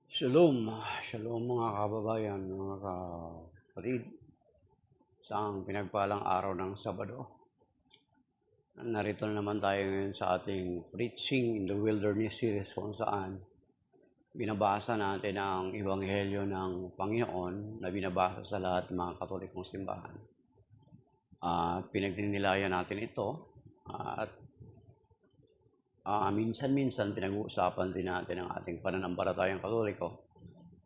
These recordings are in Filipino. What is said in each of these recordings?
Shalom, shalom mga kababayan, mga kapatid. Isang pinagpalang araw ng Sabado. Narito naman tayo ngayon sa ating Preaching in the Wilderness series kung saan binabasa natin ang Ebanghelyo ng Panginoon na binabasa sa lahat ng mga Katolikong simbahan. Pinagnilayan natin ito at minsan-minsan pinag-uusapan din natin ang ating pananampalatayang Katoliko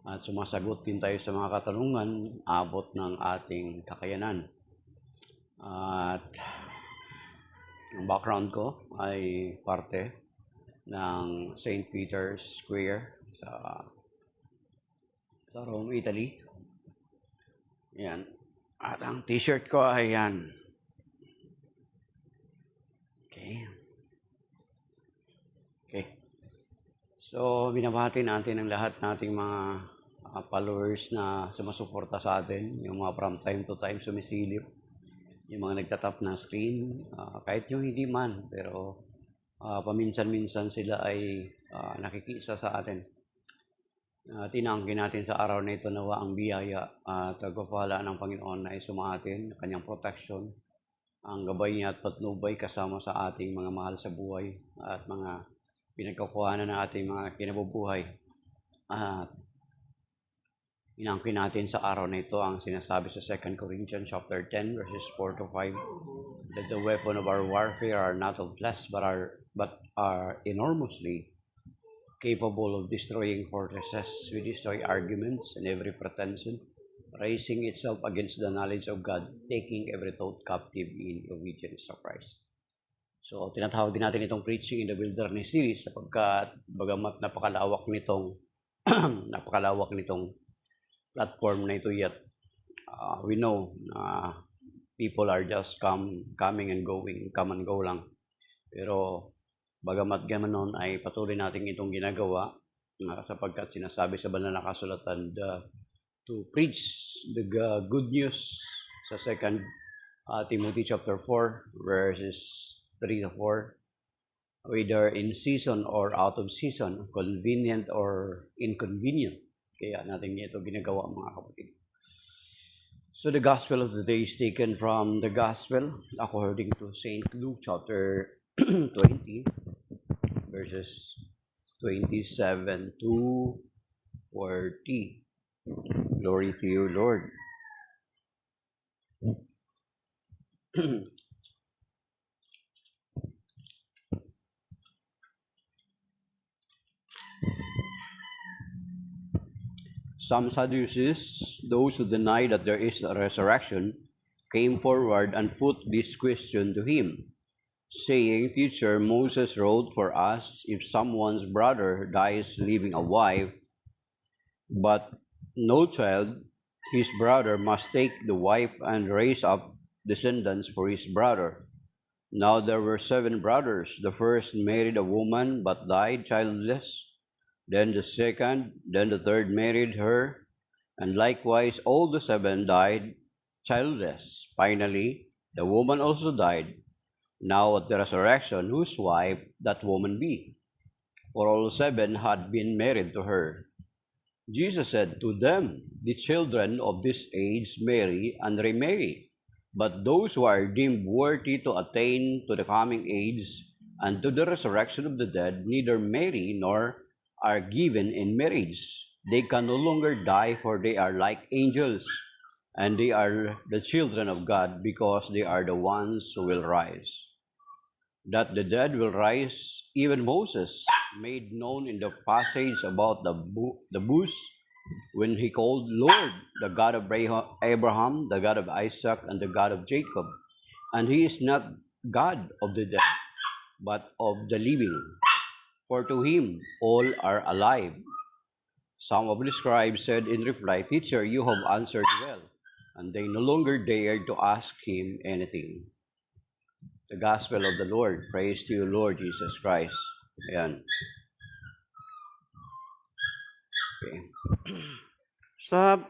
at sumasagot din tayo sa mga katanungan abot ng ating kakayanan. At ang background ko ay parte ng St. Peter's Square sa Rome, Italy. Yan. At ang t-shirt ko ay yan. Okay. So, binabati natin ang lahat nating mga followers na sumasuporta sa atin, yung mga from time to time sumisilip, yung mga nagtatap na screen, kahit yung hindi man, pero paminsan-minsan sila ay nakikisa sa atin. Tinangkin natin sa araw na ito nawa ang biyaya at pagpapala ng Panginoon na isumaatin, kanyang protection, ang gabay niya at patnubay kasama sa ating mga mahal sa buhay at mga pinagkukuhanan ng ating mga kinabubuhay. Inangkin natin sa araw na ito ang sinasabi sa 2 Corinthians chapter 10 verses 4 to 5 that the weapon of our warfare are not of flesh but are enormously capable of destroying fortresses. We destroy arguments and every pretension raising itself against the knowledge of God, taking every thought captive in obedience to Christ. So, tinatawag din natin itong Preaching in the Wilderness series sapagkat bagamat napakalawak nitong platform na ito yet, we know na people are just coming and going, come and go lang. Pero bagamat ganoon ay patuloy natin itong ginagawa sapagkat sinasabi sa banal na kasulatan to preach the good news sa 2 Timothy chapter 4 verses 3 to 4, whether in season or out of season, convenient or inconvenient. Kaya natin ito ginagawa mga kapatid. So the gospel of the day is taken from the gospel according to St. Luke chapter 20, verses 27 to 40. Glory to you, Lord. Some Sadducees, those who deny that there is a resurrection, came forward and put this question to him, saying, Teacher, Moses wrote for us, if someone's brother dies leaving a wife, but no child, his brother must take the wife and raise up descendants for his brother. Now there were 7 brothers. The first married a woman but died childless. Then the second, then the third married her, and likewise all the 7 died childless. Finally, the woman also died. Now at the resurrection, whose wife that woman be? For all 7 had been married to her. Jesus said to them, the children of this age marry and remarry, but those who are deemed worthy to attain to the coming age and to the resurrection of the dead neither marry nor are given in marriage. They can no longer die, for they are like angels, and they are the children of God, because they are the ones who will rise. That the dead will rise, even Moses made known in the passage about the bush, when he called Lord, the God of Abraham, the God of Isaac, and the God of Jacob. And he is not God of the dead, but of the living. For to him all are alive. Some of the scribes said in reply, Teacher, you have answered well. And they no longer dared to ask him anything. The Gospel of the Lord. Praise to you, Lord Jesus Christ. Ayan. Okay. Come.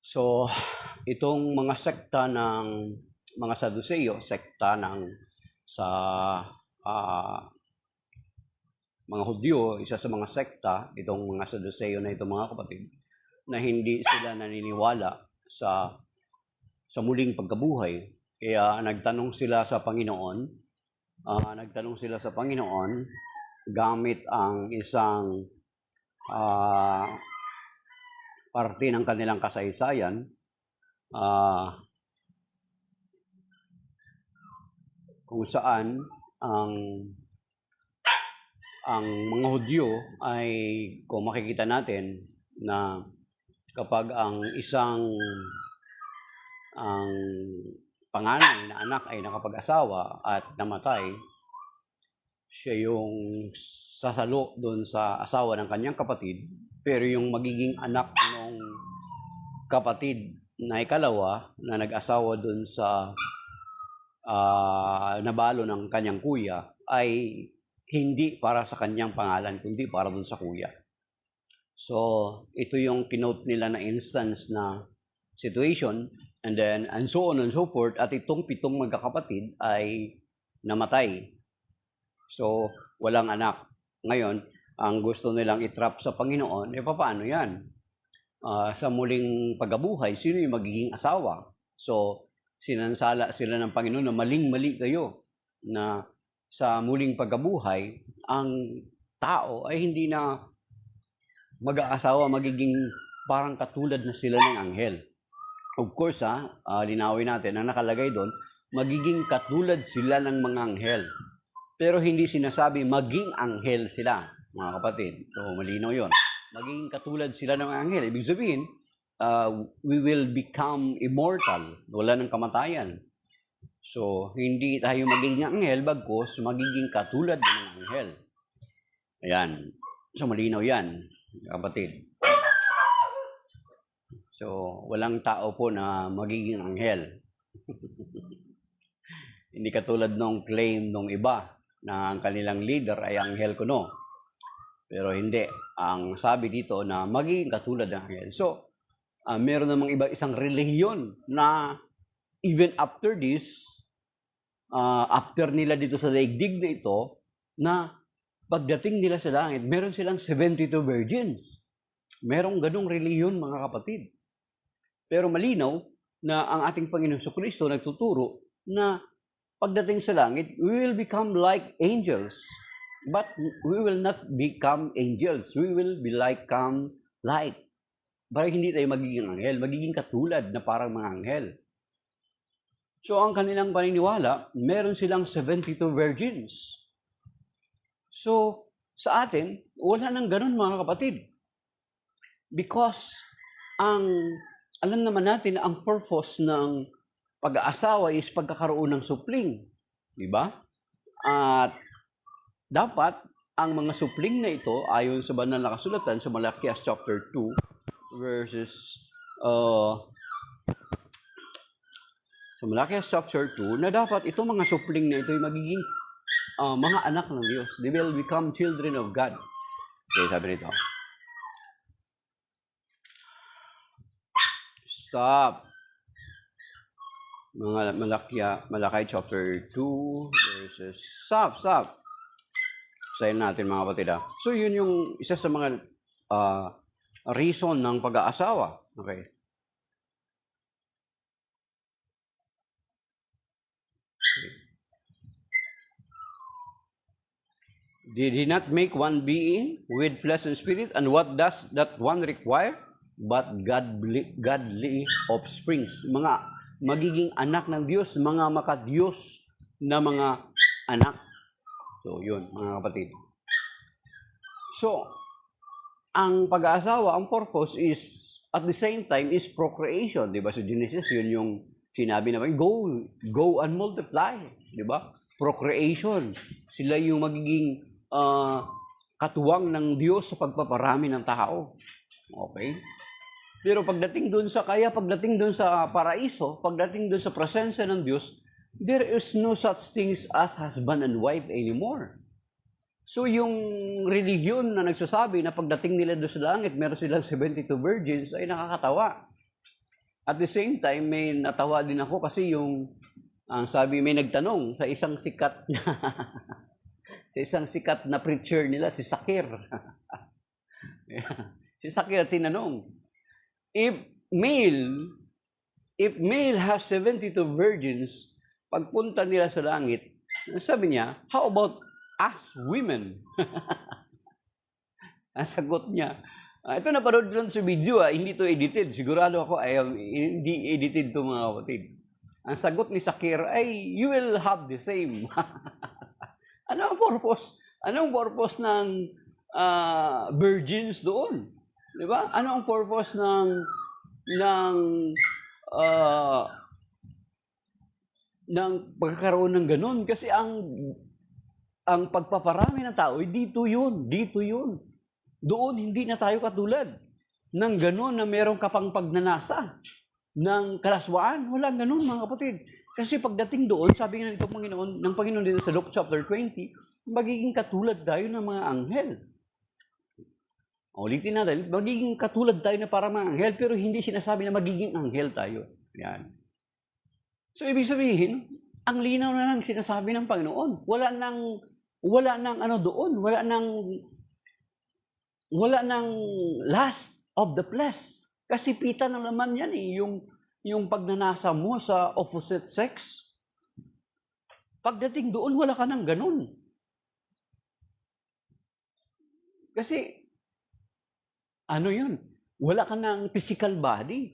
So, itong mga sekta ng mga Saduceo, sekta ng sa mga Hudyo, isa sa mga sekta, itong mga Saduceo na itong mga kapatid, na hindi sila naniniwala sa muling pagkabuhay. Kaya nagtanong sila sa Panginoon, gamit ang isang parte ng kanilang kasaysayan, kung saan ang mga Hudyo ay, kung makikita natin, na kapag ang panganay na anak ay nakapag-asawa at namatay, siya yung sasalo doon sa asawa ng kanyang kapatid, pero yung magiging anak ng kapatid na ikalawa na nag-asawa doon sa nabalo ng kanyang kuya ay hindi para sa kanyang pangalan, kundi para doon sa kuya. So, ito yung kinote nila na instance na situation, and so on and so forth, at itong 7 magkakapatid ay namatay. So, walang anak. Ngayon, ang gusto nilang itrap sa Panginoon, paano yan? Sa muling pagkabuhay, sino yung magiging asawa? So, sinansala sila ng Panginoon na maling-mali kayo, na sa muling pagkabuhay, ang tao ay hindi na mag-aasawa, magiging parang katulad na sila ng anghel. Of course, linawin natin, ang nakalagay doon, magiging katulad sila ng mga anghel. Pero hindi sinasabi maging anghel sila, mga kapatid. So, malinaw yon. Magiging katulad sila ng mga anghel. Ibig sabihin, we will become immortal. Wala ng kamatayan. So, hindi tayo magiging anghel, bagkus magiging katulad ng mga anghel. Ayan. So, malinaw yan, kapatid. So, walang tao po na magiging anghel. Hindi katulad nung claim nung iba na ang kanilang leader ay anghel kuno. Pero hindi. Ang sabi dito na magiging katulad ng anghel. So, meron namang isang relihiyon na even after this, after nila dito sa daigdig na ito, na pagdating nila sa langit, meron silang 72 virgins. Merong ganong relihiyon, mga kapatid. Pero malinaw na ang ating Panginoon Kristo nagtuturo na pagdating sa langit, we will become like angels. But we will not become angels. We will become light. Para hindi tayo magiging anghel, magiging katulad na parang mga anghel. So ang kanilang paniniwala, meron silang 72 virgins. So sa atin, wala nang ganun, mga kapatid. Because alam naman natin na ang purpose ng pag-aasawa is pagkakaroon ng supling. Diba? At dapat ang mga supling na ito, ayon sa banal na kasulatan sa Malakias chapter 2, verses sa Malakias chapter 2, na dapat itong mga supling na ito ay magiging mga anak ng Diyos. They will become children of God. Okay, sabi nito. Stop. Mga Malakay chapter 2 verses. Stop. Sayin natin, mga kapatid. So yun yung isa sa mga reason ng pag-aasawa. Okay. Did he not make one being with flesh and spirit? And what does that one require? But godly offsprings. Mga magiging anak ng Diyos, mga makadiyos na mga anak. So, yun, mga kapatid. So, ang pag-aasawa, ang purpose is, at the same time, is procreation. Diba? So, Genesis, yun yung sinabi naman, go and multiply. Diba? Procreation. Sila yung magiging katuwang ng Diyos sa pagpaparami ng tao. Okay? Pero pagdating doon sa paraiso, pagdating doon sa presensya ng Diyos, there is no such things as husband and wife anymore. So yung relihiyon na nagsasabi na pagdating nila doon sa langit, meron silang 72 virgins, ay nakakatawa. At the same time, may natawa din ako kasi yung Ang sabi, may nagtanong sa isang sikat na sa isang sikat na preacher nila, si Sakir. Si Sakir tinanong, if male has 72 virgins, pagpunta nila sa langit, sabi niya, how about us women? Ang sagot niya, ito napanood lang sa video, hindi to edited. Sigurado ako ay hindi edited to mga kapatid. Ang sagot ni Sakir ay, you will have the same. Ano ang purpose? Anong purpose ng virgins doon? Di ba? Ano ang purpose ng pagkakaroon ng ganun? Kasi ang pagpaparami ng tao, dito yun. Doon, hindi na tayo katulad ng ganun na meron ka pang pagnanasa ng kalaswaan. Walang ganun, mga kapatid. Kasi pagdating doon, sabi nga ng Panginoon dito sa Luke chapter 20, magiging katulad tayo ng mga anghel. Ulitin natin, magiging katulad tayo na para mga anghel, pero hindi sinasabi na magiging anghel tayo. Yan. So, ibig sabihin, ang linaw na lang sinasabi ng Panginoon. Wala nang ano doon, wala nang lust of the flesh. Kasi pita ng laman yan yung pagnanasa mo sa opposite sex. Pagdating doon, wala ka nang ganun. Kasi, ano yun? Wala ka nang physical body.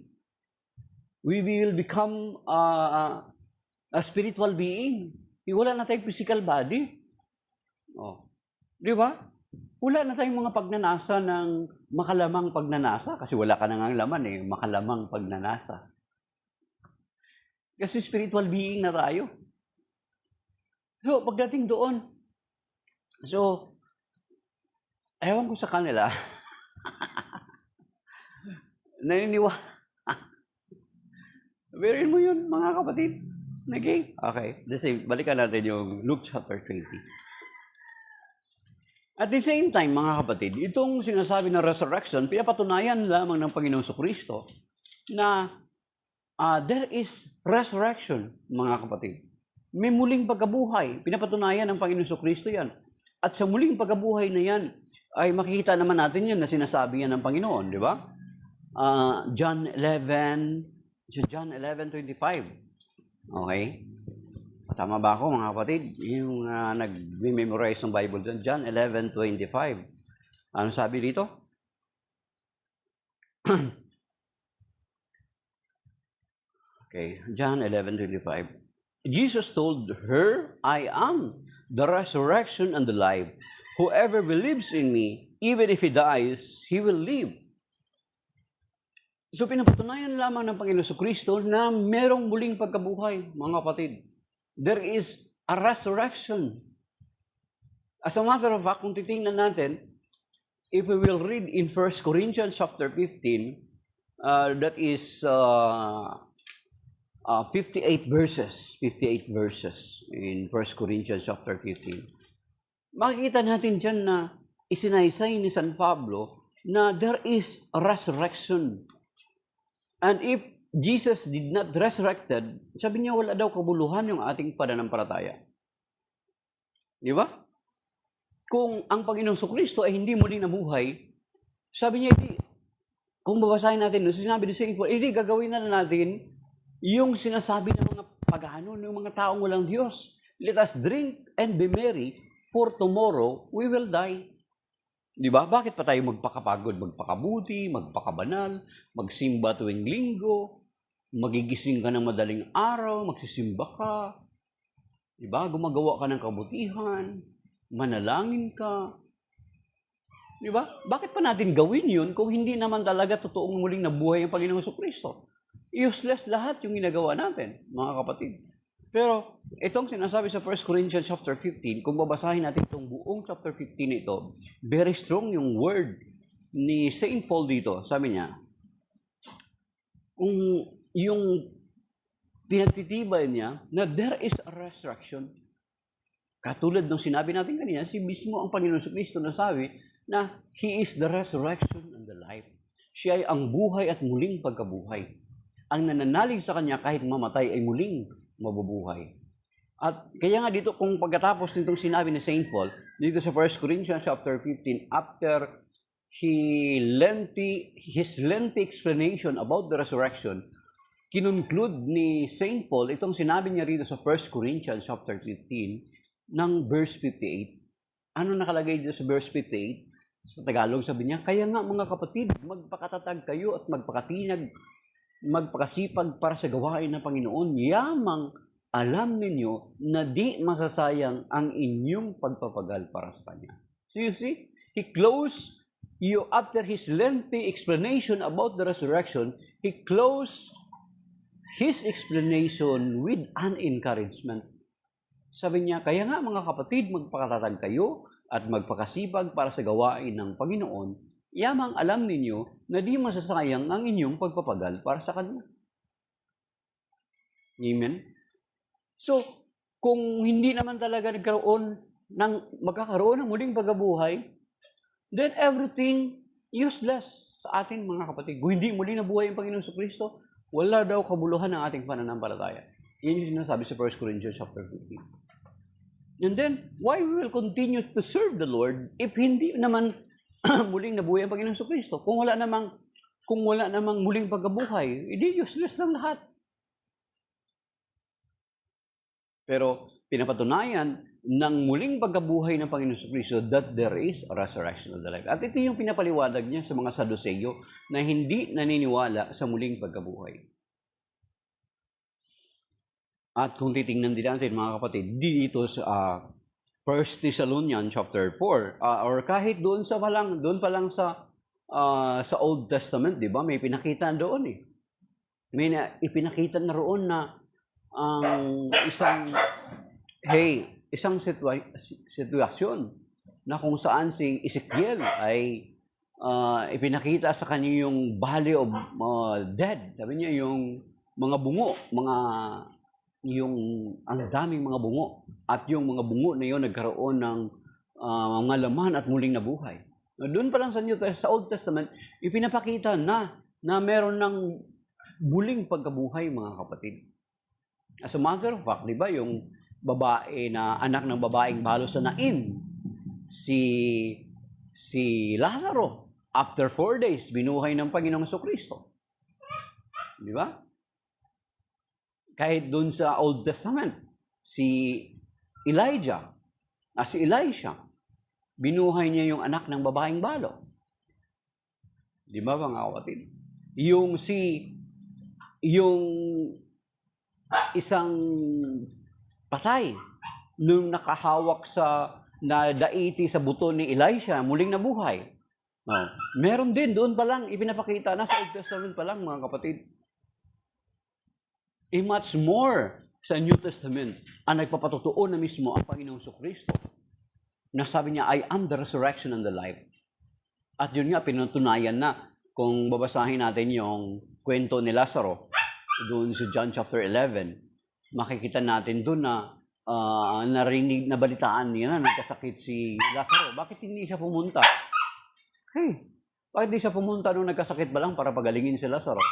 We will become a spiritual being. Wala na tayong physical body. Oh. Di ba? Wala na tayong mga pagnanasa ng makalamang pagnanasa. Kasi wala ka nang laman makalamang pagnanasa. Kasi spiritual being na tayo. So, pagdating doon, ewan ko sa kanila, naniniwala. Verin mo yun, mga kapatid. Okay. Balikan natin yung Luke chapter 20. At the same time, mga kapatid, itong sinasabi na resurrection, pinapatunayan lamang ng Panginoong Kristo na there is resurrection, mga kapatid. May muling pagkabuhay. Pinapatunayan ng Panginoong Kristo yan. At sa muling pagkabuhay na yan, ay makikita naman natin yan na sinasabi yan ng Panginoon, di ba? John 11:25. Okay? Tama ba ako, mga kapatid? Yung nag-memorize ng Bible dyan, John 11:25. Ano sabi dito? Okay, John 11:25. Jesus told her, I am the resurrection and the life. Whoever believes in me, even if he dies, he will live. So, pinapatunayan lamang ng Panginoon Kristo na merong muling pagkabuhay, mga kapatid. There is a resurrection. As a matter of fact, kung titingnan natin, if we will read in 1 Corinthians chapter 15, that is 58 verses in 1 Corinthians chapter 15. Makikita natin dyan na isinaysay ni San Pablo na there is a resurrection. And if Jesus did not resurrected, sabi niya wala daw kabuluhan yung ating pananampalataya. Di ba? Kung ang Panginoong Kristo ay hindi muling nabuhay, sabi niya, kung babasahin natin, sinabi ni St. Paul, gagawin na natin yung sinasabi ng mga pagano, ng mga taong walang Diyos. Let us drink and be merry, for tomorrow we will die. Di ba? Bakit pa tayo magpakapagod, magpakabuti, magpakabanal, magsimba tuwing linggo, magigising ka ng madaling araw, magsisimba ka, di ba? Gumagawa ka ng kabutihan, manalangin ka. Di ba? Bakit pa natin gawin yun kung hindi naman talaga totoong muling nabuhay ang Panginoong Jesucristo? Useless lahat yung ginagawa natin, mga kapatid. Pero itong sinasabi sa 1 Corinthians chapter 15, kung babasahin natin itong buong chapter 15 ito, very strong yung word ni St. Paul dito. Sabi niya, kung yung pinagtitibay niya na there is a resurrection, katulad ng sinabi natin kanina, si mismo ang Panginoon Kristo na sabi na He is the resurrection and the life. Siya ay ang buhay at muling pagkabuhay. Ang nananalig sa Kanya kahit mamatay ay muling mabubuhay. At kaya nga dito, kung pagkatapos nitong sinabi ni Saint Paul, dito sa 1 Corinthians chapter 15, after his lengthy explanation about the resurrection, kinunclude ni Saint Paul itong sinabi niya rito sa 1 Corinthians chapter 15 ng verse 58. Ano nakalagay dito sa verse 58? Sa Tagalog sabi niya, kaya nga mga kapatid, magpakatatag kayo at magpakatinag, magpakasipag para sa gawain ng Panginoon. Yamang alam ninyo na di masasayang ang inyong pagpapagal para sa Kanya. So you see, he closed after his lengthy explanation about the resurrection, he closed his explanation with an encouragement. Sabi niya, kaya nga mga kapatid, magpakatatag kayo at magpakasipag para sa gawain ng Panginoon, yamang alam ninyo na di masasayang ang inyong pagpapagal para sa Kanya. Amen? So, kung hindi naman talaga magkakaroon ng muling pagkabuhay, then everything useless sa atin mga kapatid. Kung hindi muli nabuhay ang Panginoon Kristo, wala daw kabuluhan ng ating pananampalataya. Yan yung sinasabi sa 1 Corinthians chapter 15. And then, why we will continue to serve the Lord if hindi naman muling nabuhay ang Panginoon Kristo? Kung wala namang muling pagkabuhay, hindi useless lang lahat. Pero pinapatunayan ng muling pagkabuhay ng Panginoon Kristo that there is a resurrection of the life. At ito yung pinapaliwanag niya sa mga Saduceo na hindi naniniwala sa muling pagkabuhay. At kung titingnan din natin mga kapatid, dito sa 1 Thessalonians chapter 4, or kahit doon pa lang sa Old Testament, di ba? May pinakita doon eh. May ipinakita na roon na ang isang sitwasyon na kung saan si Ezekiel ay ipinakita sa kanya yung valley of dead. Sabi niya yung mga bungo, ang daming mga bungo. At yung mga bungo na yun nagkaroon ng mga laman at muling nabuhay. Doon pa lang sa Old Testament, ipinapakita na meron ng muling pagkabuhay mga kapatid. As a matter of fact, di ba yung babae na anak ng babaeng balo sa Nain, si Lazaro, after 4 days, binuhay ng Panginoong Kristo. Di ba? Kahit doon sa Old Testament, si Elisha, binuhay niya yung anak ng babaeng balo. Di ba mga kapatid? Yung isang patay nung nakahawak na daiti sa buto ni Elisha, muling nabuhay. Meron din, doon pa lang, ipinapakita na sa Old Testament pa lang mga kapatid. Much more sa New Testament ang nagpapatotoo na mismo ang Panginoong Kristo. Nasabi niya, I am the resurrection and the life. At yun nga, pinatunayan na kung babasahin natin yung kwento ni Lazaro, doon sa John chapter 11, makikita natin doon na narinig na balitaan niya na nagkasakit si Lazaro. Bakit hindi siya pumunta? Bakit hindi siya pumunta nung nagkasakit ba lang para pagalingin si Lazaro?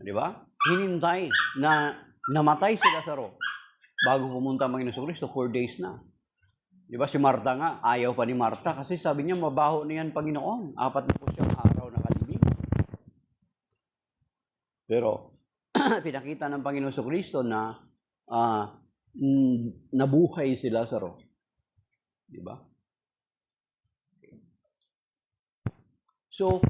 Di ba? Hinintay na namatay si Lazaro bago pumunta ang Panginoon Kristo, 4 days na. Di ba? Si Marta nga, ayaw pa ni Marta kasi sabi niya, mabaho niyan Panginoon. 4 na po siyang araw na kalibing. Pero, pinakita ng Panginoon Kristo na nabuhay si Lazaro. Di ba? So,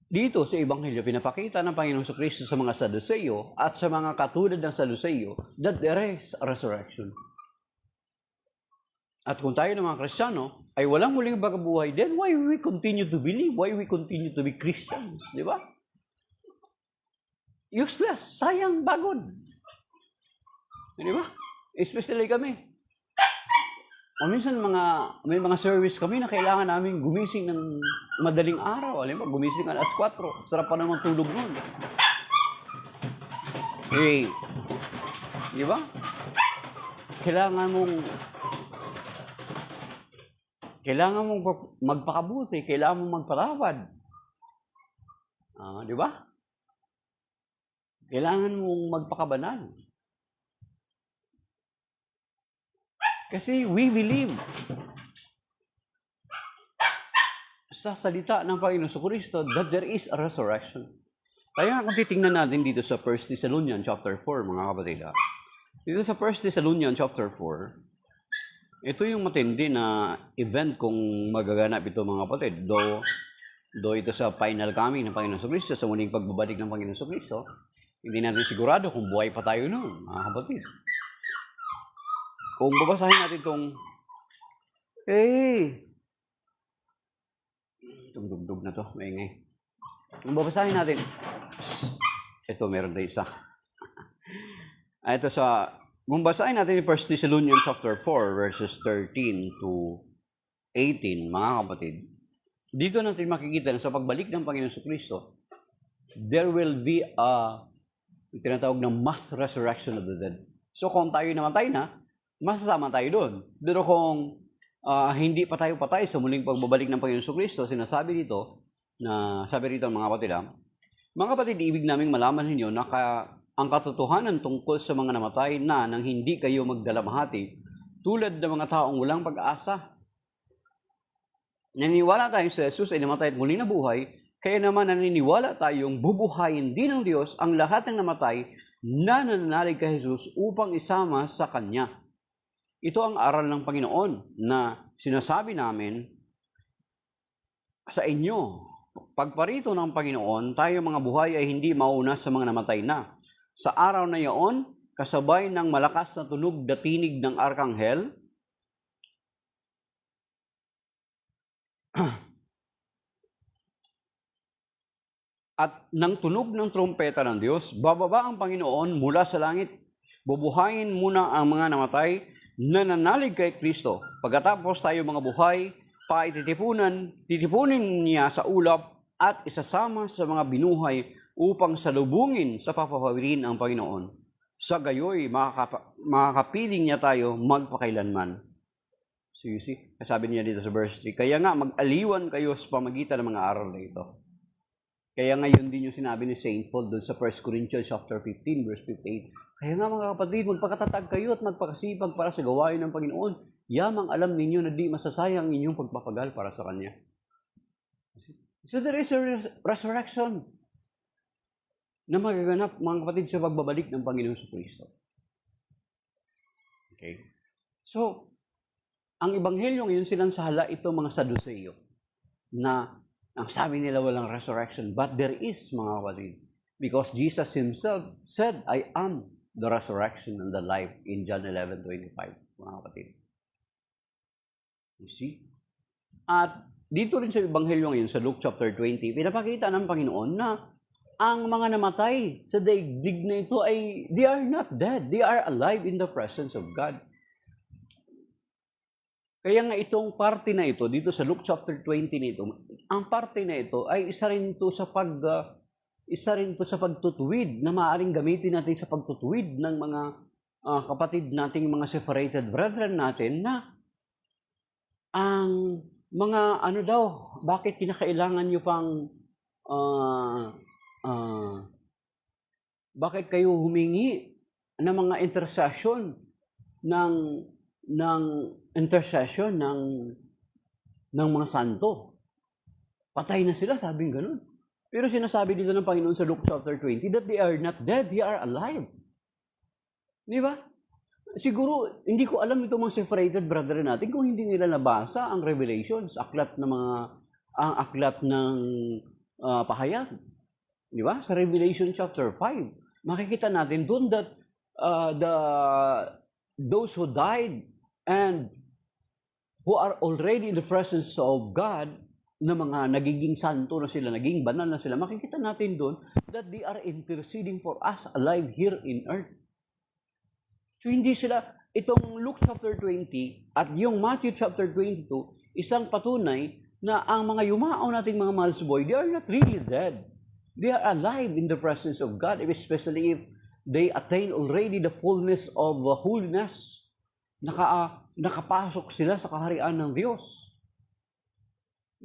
dito sa Ebanghelyo, pinapakita ng Panginoon Kristo sa mga Saduceo at sa mga katulad ng Saduceo that there is a resurrection. At kung tayo ng mga Kristiyano ay walang muling pagkabuhay, then why we continue to believe? Why we continue to be Christians? Di ba? Useless. Sayang, bagod. Di ba? Especially kami. O minsan may mga service kami na kailangan namin gumising ng madaling araw. Alam mo, gumising alas 4. Sarap pa naman tulog nun. Di ba? Kailangan mong magpakabuti, kailangan mong magpatawad. Di ba? Kailangan mong magpakabanal. Kasi we believe sa salita ng Panginoon Kristo that there is a resurrection. Kaya kung titingnan natin dito sa 1 Thessalonians chapter 4, mga kapatid, dito sa 1 Thessalonians chapter 4, ito yung matindi na event kung magaganap ito, mga kapatid. Though ito sa final coming ng Panginoon Kristo, sa muling pagbabalik ng Panginoon Kristo, hindi natin sigurado kung buhay pa tayo noon, mga kapatid. Kung babasahin natin itong, itong dugdug na to, maingay. Kung babasahin natin, ito meron tayo isa. Kung babasahin natin yung 1 Thessalonians chapter 4, verses 13 to 18, mga kapatid, dito natin makikita na sa pagbalik ng Panginoon Kristo, there will be a tinatawag ng mass resurrection of the dead. So kung tayo namatay na, masasama tayo doon. Pero kung hindi pa tayo patay sa muling pagbabalik ng Panginoon Kristo, sinasabi dito, sabi rito mga kapatid, ibig naming malaman ninyo na ang katotohanan tungkol sa mga namatay na nang hindi kayo magdalamhati, tulad ng mga taong walang pag-asa. Naniniwala tayo sa Jesus ay namatay at muli na buhay, kaya naman naniniwala tayong bubuhayin din ng Diyos ang lahat ng namatay na nananalig kay Jesus upang isama sa Kanya. Ito ang aral ng Panginoon na sinasabi namin sa inyo. Pagparito ng Panginoon, tayo mga buhay ay hindi mauna sa mga namatay na. Sa araw na iyon, kasabay ng malakas na tunog na tinig ng arkanghel, at ng tunog ng trompeta ng Diyos, bababa ang Panginoon mula sa langit. Bubuhayin muna ang mga namatay na nanalig kay Kristo. Pagkatapos tayo mga buhay, titipunin niya sa ulap at isasama sa mga binuhay upang salubungin sa papawirin ang Panginoon. Sa gayoy, makakapiling niya tayo magpakailanman. So you see, sabi niya dito sa verse 3, kaya nga mag-aliwan kayo sa pamagitan ng mga aral na ito. Kaya ngayon din yung sinabi ni St. Paul doon sa 1 Corinthians chapter 15, verse 58. Kaya nga mga kapatid, magpakatatag kayo at magpakasipag para sa gawain ng Panginoon. Yamang alam ninyo na di masasayang inyong pagpapagal para sa Kanya. So there is a resurrection na magaganap, mga kapatid, sa pagbabalik ng Panginoon sa Kristo. Okay? So, ang Ebanghelyo ngayon sinansahala ito mga Saduceo na ang sabi nila walang resurrection, but there is, mga kapatid. Because Jesus Himself said, I am the resurrection and the life in John 11:25, mga kapatid. You see? At dito rin sa Ebanghelyo ngayon, sa Luke chapter 20, pinapakita ng Panginoon na ang mga namatay sa daigdig na ito ay, they are not dead. They are alive in the presence of God. Kaya nga itong parte na ito, dito sa Luke chapter 20 nito, ang parte na ito ay isa rin to sa pagtutuwid na maaaring gamitin natin sa pagtutuwid ng mga kapatid nating mga separated brethren natin na ang mga bakit kinakailangan nyo pang bakit kayo humingi ng mga intercession ng intercession ng mga santo. Patay na sila, sabing ganun. Pero sinasabi dito ng Panginoon sa Luke chapter 20 that they are not dead, they are alive. Di ba? Siguro, hindi ko alam itong mga separated brethren natin kung hindi nila nabasa ang Revelations, ang aklat ng pahayag. Di ba? Sa Revelation chapter 5, makikita natin doon that those who died and who are already in the presence of God, na mga nagiging santo na sila, naging banal na sila, makikita natin doon that they are interceding for us alive here in earth. So hindi sila, itong Luke chapter 20 at yung Matthew chapter 22, isang patunay na ang mga yumao nating mga mahal sa buhay, they are not really dead. They are alive in the presence of God, especially if they attain already the fullness of holiness. Nakapasok sila sa kaharian ng Diyos.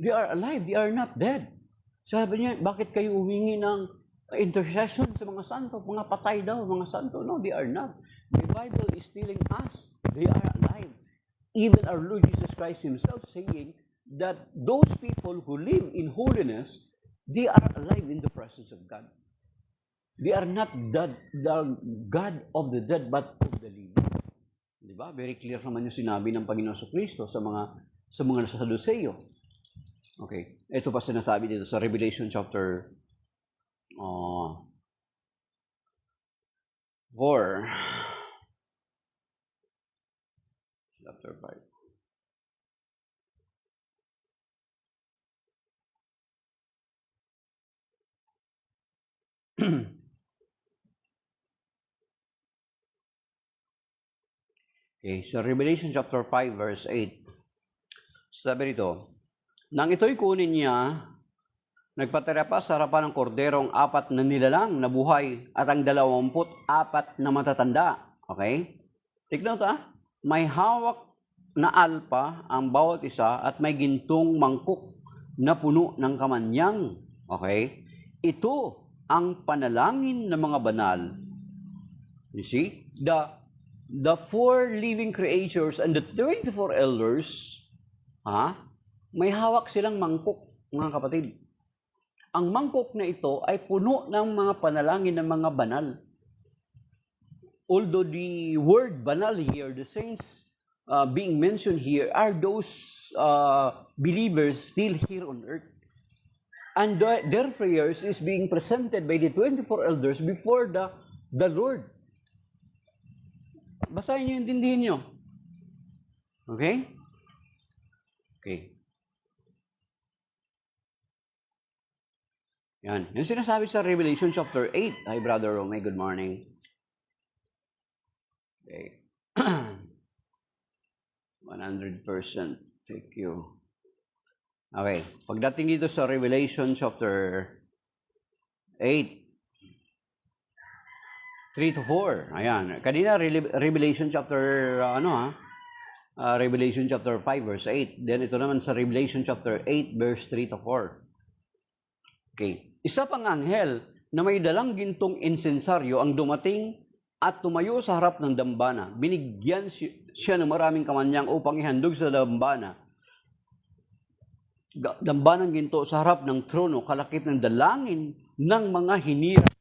They are alive, they are not dead. Sabi niya, bakit kayo humingi ng intercession sa mga santo, mga patay daw, mga santo. No, they are not. The Bible is telling us they are alive. Even our Lord Jesus Christ himself saying that those people who live in holiness, they are alive in the presence of God. They are not the God of the dead, but of the living. Di ba? Very clear naman yung sinabi ng Panginoon sa Kristo sa mga Saduceo. Okay. Ito pa sinasabi dito sa Revelation chapter 4. Chapter 5. Okay, so Revelation chapter 5 verse 8. Sabi rito, nang ito'y kunin niya, nagpatira pa sa harapan ng korderong 4 na nilalang na buhay at ang 24 na matatanda. Okay? Tignan ito May hawak na alpa ang bawat isa at may gintong mangkok na puno ng kamanyang. Okay? Ito ang panalangin ng mga banal. You see? The 4 living creatures and the 24 elders, may hawak silang mangkok, mga kapatid. Ang mangkok na ito ay puno ng mga panalangin ng mga banal. Although the word banal here, the saints being mentioned here, are those believers still here on earth. And their prayers is being presented by the 24 elders before the Lord. Basahin niyo, intindihin niyo. Okay? Okay. Yan. Yung sinasabi sa Revelation chapter 8. Hi, Brother Romay. Good morning. Okay. 100%. Thank you. Okay. Pagdating dito sa Revelation chapter 8, 3-4. Ayan. Kanina, Revelation chapter, Revelation chapter 5, verse 8. Then ito naman sa Revelation chapter 8, verse 3-4. Okay. Isa pang anghel na may dalang gintong insensaryo ang dumating at tumayo sa harap ng dambana. Binigyan siya ng maraming kamanyang upang ihandog sa dambana. Dambanang ginto sa harap ng trono, kalakip ng dalangin ng mga hinirang.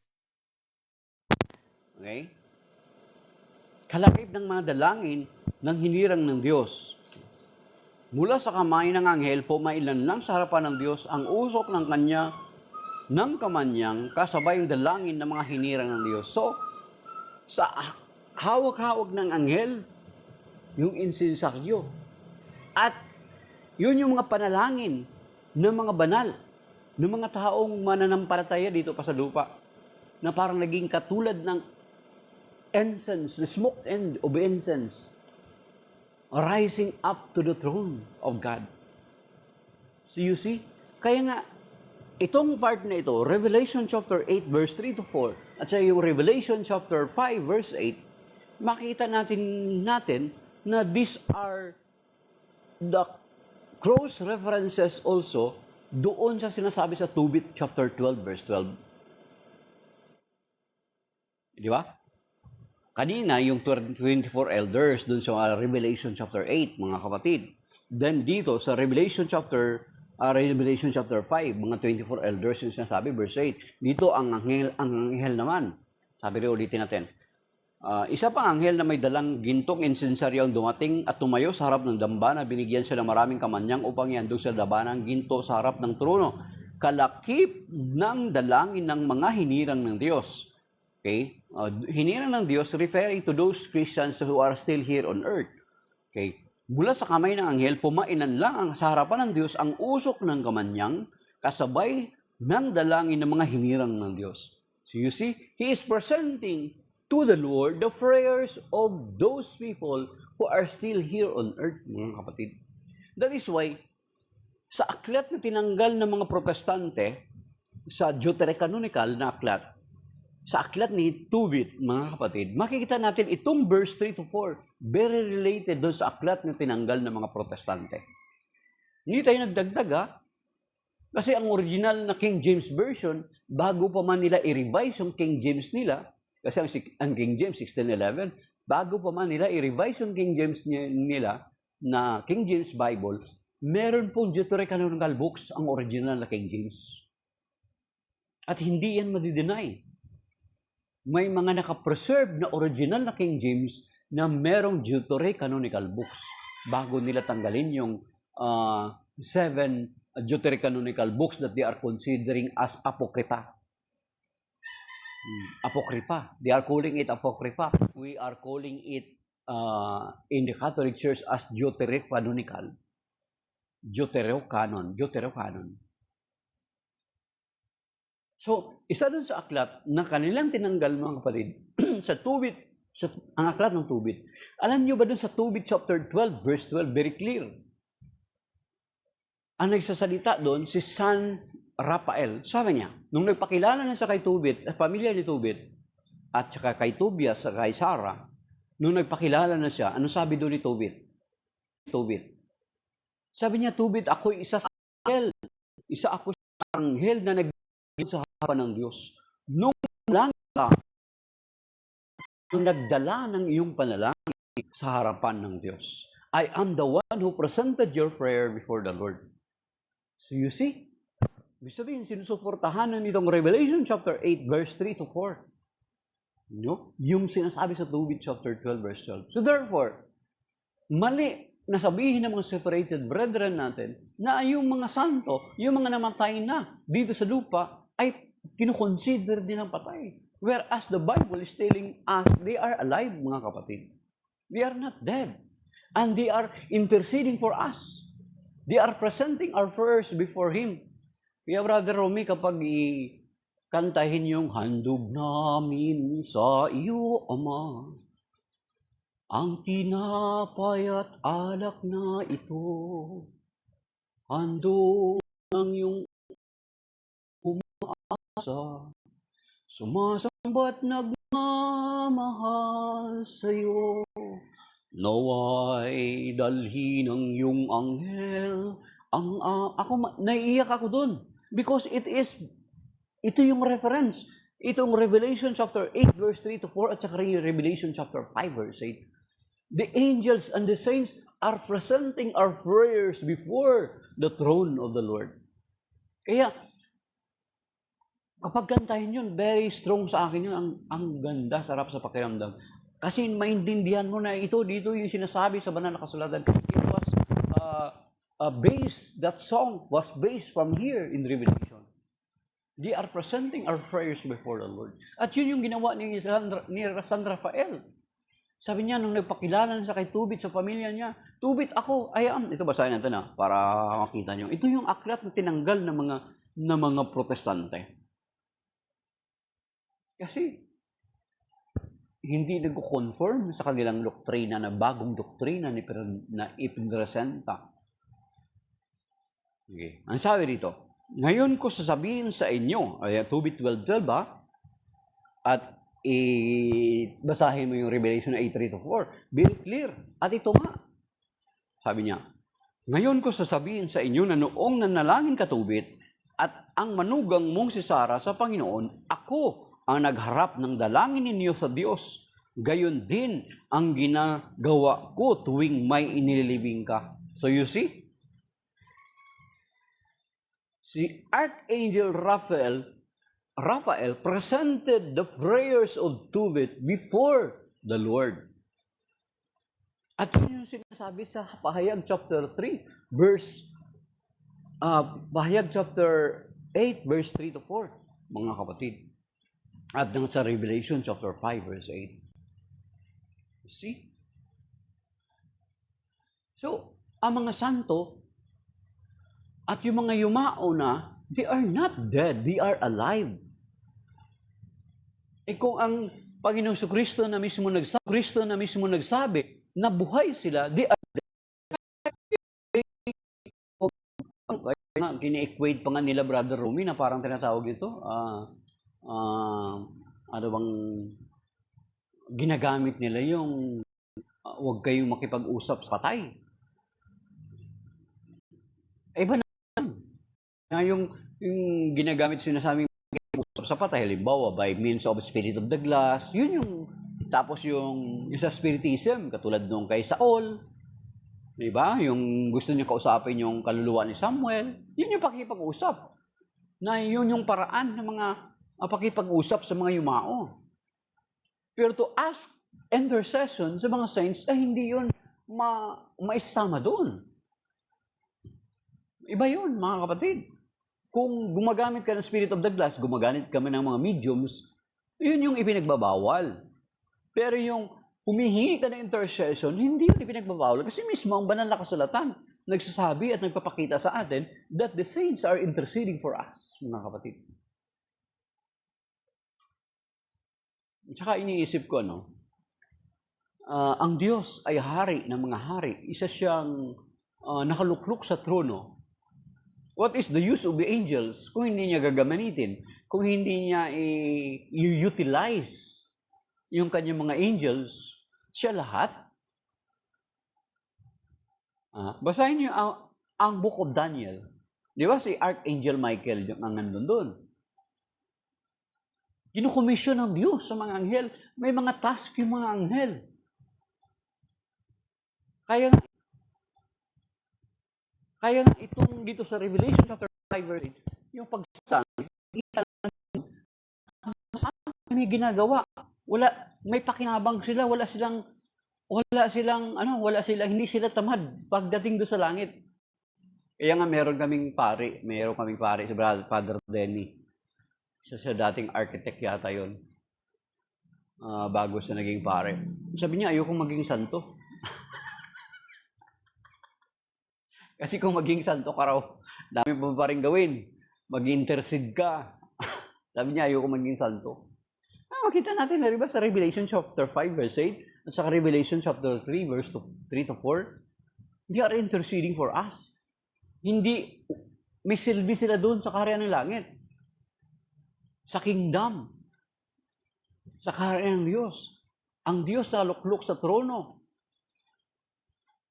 Okay? Kalakip ng mga dalangin ng hinirang ng Diyos. Mula sa kamay ng anghel, pumailan lang sa harapan ng Diyos ang usok ng kanya ng kamanyang kasabay yung dalangin ng mga hinirang ng Diyos. So, sa hawak-hawak ng anghel, yung insensaryo. At yun yung mga panalangin ng mga banal, ng mga taong mananampalataya dito pa sa lupa, na parang naging katulad ng incense, the smoke end of incense, rising up to the throne of God. So you see, kaya nga, itong part na ito, Revelation chapter 8, verse 3-4, at saka yung Revelation chapter 5, verse 8, makita natin na these are the cross references also doon sa sinasabi sa Tobit chapter 12, verse 12. Di ba? Kanina, yung 24 elders dun sa Revelation chapter 8, mga kapatid. Then dito sa Revelation chapter 5, mga 24 elders yung sinasabi, verse 8. Dito ang anghel naman. Sabi rin ulitin natin. Isa pang anghel na may dalang gintong insensaryo ang dumating at tumayo sa harap ng dambana. Binigyan siya ng maraming kamanyang upang ihandog sa dabanang ginto sa harap ng trono. Kalakip ng dalangin ng mga hinirang ng Diyos. Okay? Hinirang ng Diyos referring to those Christians who are still here on earth. Okay? Mula sa kamay ng anghel, pumainan lang sa harapan ng Diyos ang usok ng kamanyang kasabay ng dalangin ng mga hinirang ng Diyos. So you see, He is presenting to the Lord the prayers of those people who are still here on earth, mga kapatid. That is why, sa aklat na tinanggal ng mga protestante, sa Deuterocanonical na aklat, sa aklat ni Tobit, mga kapatid, makikita natin itong verse 3-4, very related doon sa aklat na tinanggal ng mga protestante. Hindi tayo nagdagdag, Kasi ang original na King James Version, bago pa man nila i-revise yung King James nila, kasi ang King James 1611, bago pa man nila i-revise yung King James nila na King James Bible, meron pong Deuterocanonical books ang original na King James. At hindi yan madi-deny. May mga nakapreserve na original na King James na merong Deuterocanonical books bago nila tanggalin yung 7 Deuterocanonical books that they are considering as Apocrypha. Apocrypha. They are calling it Apocrypha. We are calling it in the Catholic Church as Deuterocanonical. Deuterocanon. So, isa dun sa aklat na kanilang tinanggal, mga kapatid, ang aklat ng Tubit. Alam niyo ba dun sa Tubit chapter 12, verse 12, very clear. Ang nagsasalita doon, si San Rafael. Sabi niya, nung nagpakilala na siya kay Tubit, pamilya ni Tubit, at saka kay Tobias, kay Sarah, nung nagpakilala na siya, ano sabi doon ni Tubit? Sabi niya, Tubit, ako'y isa sa anghel. Isa ako sa anghel na sa harapan ng Diyos. Nung lang ka, nung nagdala ng iyong panalangin sa harapan ng Diyos, I am the one who presented your prayer before the Lord. So you see, ibig sabihin, sinusuportahan na nitong Revelation chapter 8, verse 3 to 4. No? Yung sinasabi sa Tubit chapter 12, verse 12. So therefore, mali na sabihin ng mga separated brethren natin na yung mga santo, yung mga namatay na dito sa lupa, ay kinukonsider din ang patay. Whereas the Bible is telling us they are alive, mga kapatid. They are not dead. And they are interceding for us. They are presenting our prayers before Him. Kaya Brother Romy, kapag kantahin yung handog namin sa iyo, Ama, ang tinapay at alak na ito, handog ng iyong umaasa, sumasamba't nagmamahal sa iyo, naway dalhin ng iyong anghel. Naiiyak ako doon because ito yung reference. Itong Revelation chapter 8 verse 3 to 4 at saka Revelation chapter 5 verse 8. The angels and the saints are presenting our prayers before the throne of the Lord. Kaya, kapag kantahin yun, very strong sa akin yun. Ang ganda, sarap sa pakiramdam. Kasi maintindihan mo na dito yung sinasabi sa banal na kasulatan. It was that song was based from here in Revelation. They are presenting our prayers before the Lord. At yun yung ginawa ni San Rafael. Sabi niya, nung nagpakilala na siya kay Tubit sa pamilya niya, Tubit, ako, I am. Ito, basahin natin para makita niyo. Ito yung aklat na tinanggal ng mga protestante. Kasi, hindi nag-conform sa kanilang doktrina na bagong doktrina na ipinresenta. Okay. Ang sabi dito, ngayon ko sasabihin sa inyo, Tubit 12:12 at basahin mo yung Revelation 8:3 to 4. Very clear. At ito nga, sabi niya, ngayon ko sasabihin sa inyo na noong nanalangin ka, Tubit, at ang manugang mong si Sarah sa Panginoon, ako ang nagharap ng dalangin ninyo sa Diyos. Gayon din ang ginagawa ko tuwing may inililibing ka. So you see, si Archangel Raphael presented the prayers of Tubit before the Lord. At yun yung sinasabi sa Pahayag chapter 3, Pahayag chapter 8, verse 3 to 4, mga kapatid. At sa Revelation chapter 5, verse 8. You see? So, ang mga santo at yung mga yumao na, they are not dead, they are alive. Kung ang Panginoong Kristo na mismo nagsabi na buhay sila, they are dead. Kini-equate pa nga nila, Brother Romy, na parang tinatawag ito, ano bang ginagamit nila yung huwag kayong makipag-usap sa patay. Iba na. Na yung ginagamit sinasabing usap sa patay, halimbawa by means of spirit of the glass, yun yung tapos yung sa spiritism, katulad nung kay Saul, di ba? Yung gusto niya kausapin yung kaluluwa ni Samuel, yun yung pakipag-usap. Na yun yung paraan ng mga pakipag-usap sa mga yumao. Pero to ask intercession sa mga saints, hindi yun maisasama doon. Iba yun, mga kapatid. Kung gumagamit ka ng spirit of the glass, gumagamit kami ng mga mediums, yun yung ipinagbabawal. Pero yung humihingi ka ng intercession, hindi yun ipinagbabawal. Kasi mismo ang banal na kasulatan, nagsasabi at nagpapakita sa atin that the saints are interceding for us, mga kapatid. Tsaka iniisip ko, ang Diyos ay hari ng mga hari. Isa siyang nakalukluk sa trono. What is the use of the angels kung hindi niya gagamitin? Kung hindi niya i-utilize yung kanyang mga angels, siya lahat? Basahin niyo ang Book of Daniel. Di ba si Archangel Michael ang nandun doon? Kinukomisyon ng Diyos sa mga anghel. May mga task yung mga anghel. Kaya itong dito sa Revelation chapter 5 verse 8, yung pagsasabi, may ginagawa. May pakinabang sila, hindi sila tamad pagdating do sa langit. Kaya nga meron kaming pare si Father Denny. Siya dating architect yata yon. Bago siya naging pare. Sabi niya, ayokong maging santo. Kasi kung maging santo ka raw, dami pa rin gawin. Mag-intercede ka. Sabi niya, ayoko maging santo. Makita natin na sa Revelation chapter 5 verse 8 at sa Revelation chapter 3 verse 3 to 4, they are interceding for us. Hindi, may silbi sila doon sa kaharian ng langit. Sa kingdom. Sa kaharian ng Diyos. Ang Diyos na lukluk sa trono.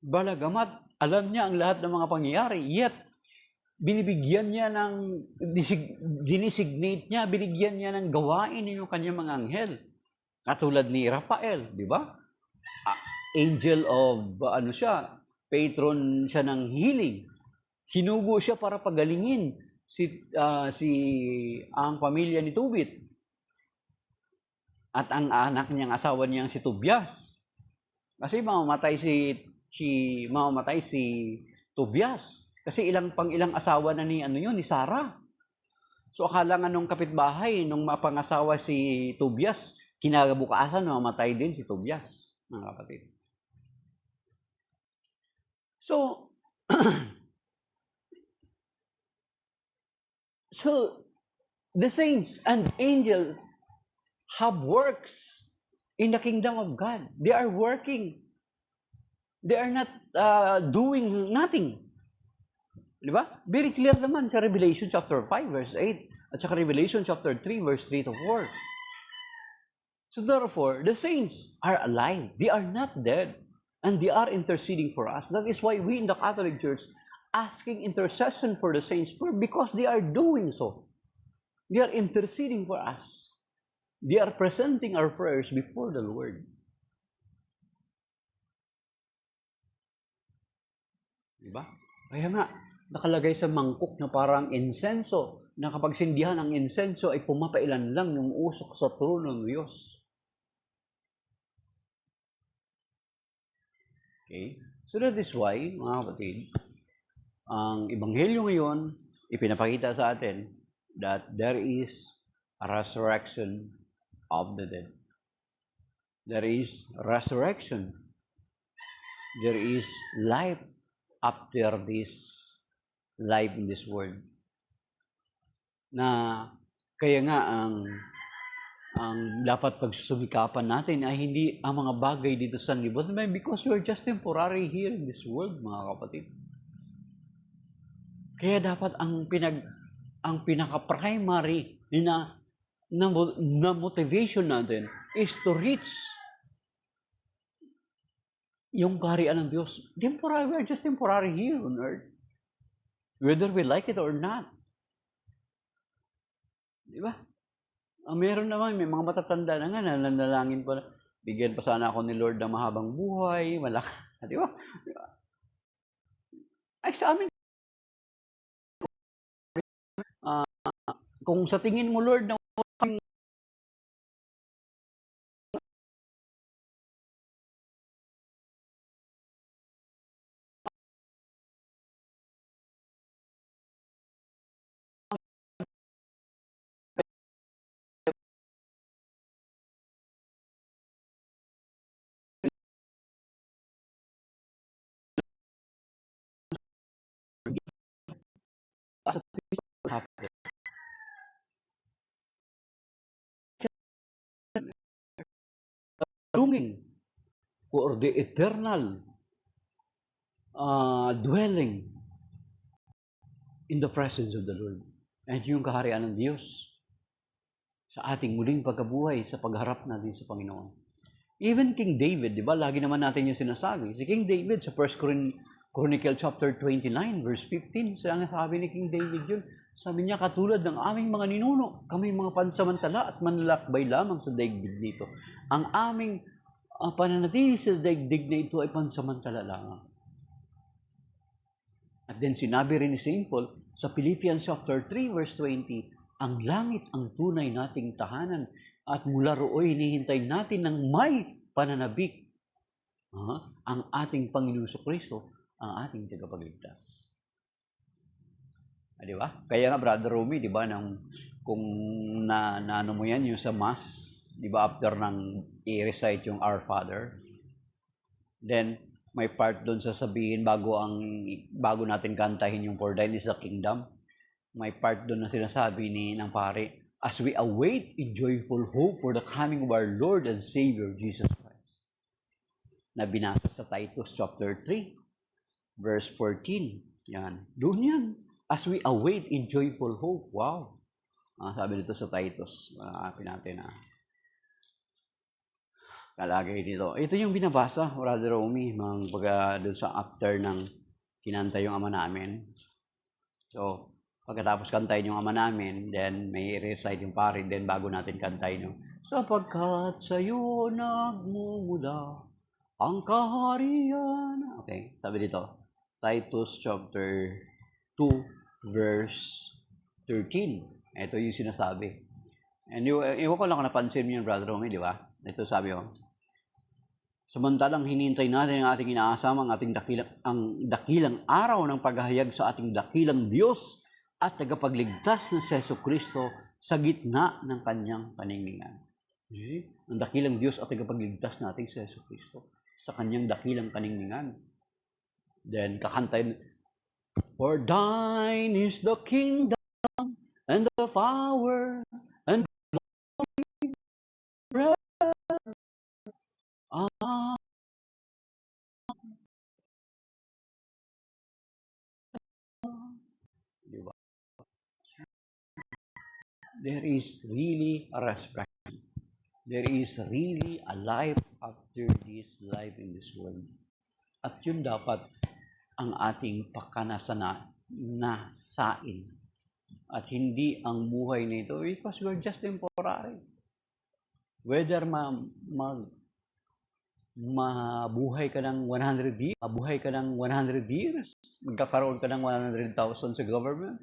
Balagamat, alam niya ang lahat ng mga pangyayari, yet binibigyan niya dinesignate niya, binigyan niya ng gawain yung kanyang mga anghel. Katulad ni Rafael, di ba? Angel of, patron siya ng healing. Sinugo siya para pagalingin ang pamilya ni Tubit. At ang anak niyang asawa niyang si Tobias. Kasi mamamatay si Tobias. Kasi ilang asawa na ni Sarah. So akala nga nung kapitbahay, nung mapangasawa si Tobias, kinagabukasan mamatay din si Tobias, mga kapatid. So the saints and angels have works in the kingdom of God. They are working. They are not doing nothing. Di ba? Very clear naman sa Revelation chapter 5 verse 8 at sa Revelation chapter 3 verse 3 to 4. So therefore, the saints are alive. They are not dead. And they are interceding for us. That is why we in the Catholic Church asking intercession for the saints because they are doing so. They are interceding for us. They are presenting our prayers before the Lord. Diba? Kaya nga, nakalagay sa mangkok na parang insenso, na kapag sindihan ang insenso ay pumapailan lang yung usok sa trono ng Diyos. Okay? So that is why, mga kapatid, ang Ebanghelyo ngayon, ipinapakita sa atin that there is a resurrection of the dead. There is resurrection. There is life after this life in this world. Na kaya nga ang dapat pagsusumikapan natin ay hindi ang mga bagay dito sa libutan because we're just temporary here in this world, mga kapatid. Kaya dapat ang pinaka-primary na motivation natin is to reach yung kaharian ng Diyos. Temporary, we're just temporary here on earth. Whether we like it or not. Di ba? Meron naman, may mga matatanda na nga, nananalangin pa, bigyan pa sana ako ni Lord ng mahabang buhay, malaki, di ba? Ay, sa amin, ah, kung sa tingin mo, Lord, na sa longing for the eternal dwelling in the presence of the Lord. And yung kaharian ng Diyos sa ating muling pagkabuhay sa pagharap natin sa Panginoon. Even King David, di ba? Lagi naman natin yung sinasabi. Si King David sa 1 Chronicle chapter 29, verse 15, sabi ni King David yun. Sabi niya, katulad ng aming mga ninuno, kami mga pansamantala at manlalakbay lamang sa daigdig nito. Ang aming pananatili sa daigdig na ito ay pansamantala lamang. At then sinabi rin ni St. Paul sa Philippians chapter 3, verse 20, ang langit ang tunay nating tahanan at mula rooy hinihintay natin ng may pananabik. Ang ating Panginoon Kristo, ang ating tagapagligtas. Di ba? Kaya nga, Brother Romy, di ba, kung ano mo yan, yung sa Mass, di ba, after nang i-recite yung Our Father, then, may part doon sasabihin bago natin kantahin yung For Thine is the Kingdom, may part doon na sinasabi ng pare, as we await in joyful hope for the coming of our Lord and Savior, Jesus Christ. Na binasa sa Titus chapter 3, verse 14. Yan. Doon yan. As we await in joyful hope. Wow. Sabi dito sa Titus. Natin na. Kalagay dito. Ito yung binabasa, Brother Romy, doon sa after ng kinanta yung Ama Namin. So, pagkatapos kantayin yung Ama Namin, then may recite yung pare, then bago natin kantayin yung sapagkat sa'yo nagmumula ang kaharian. Okay, sabi dito, Titus chapter 2, verse 13. Ito yung sinasabi. And iwan ko lang kung napansin mo yun, Brother Romy, di ba? Ito sabi ko, samantalang hinihintay natin ang ating inaasam, ang dakilang araw ng paghahayag sa ating dakilang Diyos at tagapagligtas na si Jesucristo sa gitna ng kanyang paningningan. Ang dakilang Diyos at tagapagligtas natin si Jesucristo sa kanyang dakilang paningningan. Then, kakantayin, for thine is the kingdom and the power and glory forever. Diba? There is really a resurrection. There is really a life after this life in this world. At yun dapat ang ating nasain. At hindi ang buhay nito because we're just temporary. Whether mabuhay ka ng 100 years, mabuhay ka ng 100 years, magkakaroon ka ng 100,000 sa government,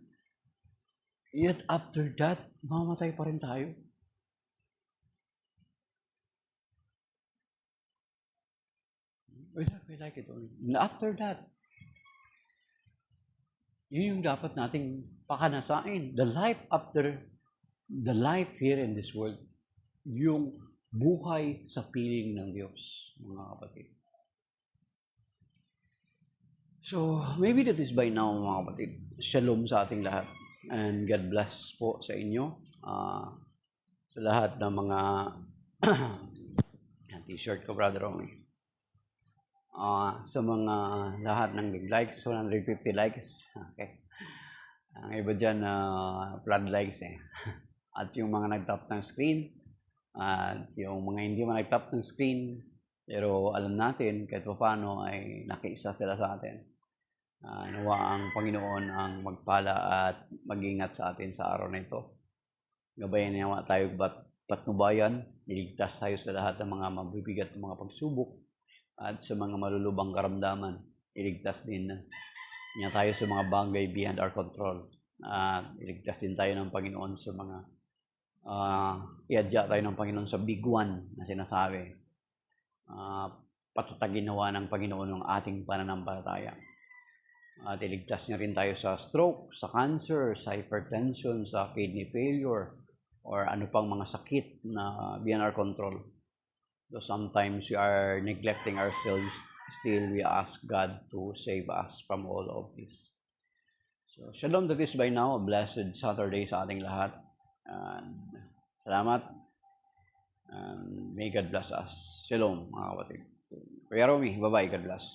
yet after that, mamatay pa rin tayo. We like it only. And after that, yun yung dapat nating pakanasain. The life after the life here in this world. Yung buhay sa piling ng Diyos, mga kapatid. So, maybe that is by now, mga kapatid. Shalom sa ating lahat. And God bless po sa inyo. Sa lahat ng mga t-shirt ko, Brother Romy. Sa mga lahat ng likes, 150 likes. Okay. Ang iba dyan, flood likes eh. At yung mga nag-tap ng screen, at yung mga hindi man nag-tap ng screen, pero alam natin kahit paano ay nakiisa sila sa atin. Nawa ang Panginoon ang magpala at mag-ingat sa atin sa araw na ito. Gabayan niya tayo patnubayan, iligtas tayo sa lahat ng mga mabibigat ng mga pagsubok at sa mga malulubang karamdaman. Iligtas din niya tayo sa mga bagay beyond our control. At iligtas din tayo ng Panginoon sa mga iadya tayo ng Panginoon sa big one na sinasabi. Patatagin nawa ng Panginoon ng ating pananampalataya. At iligtas niya rin tayo sa stroke, sa cancer, sa hypertension, sa kidney failure, or ano pang mga sakit na beyond our control. So sometimes we are neglecting ourselves, still we ask God to save us from all of this. So shalom, that is by now a blessed Saturday sa ating lahat. And salamat. And may God bless us. Shalom, mga kapatid. Kuya Romy, bye-bye. God bless.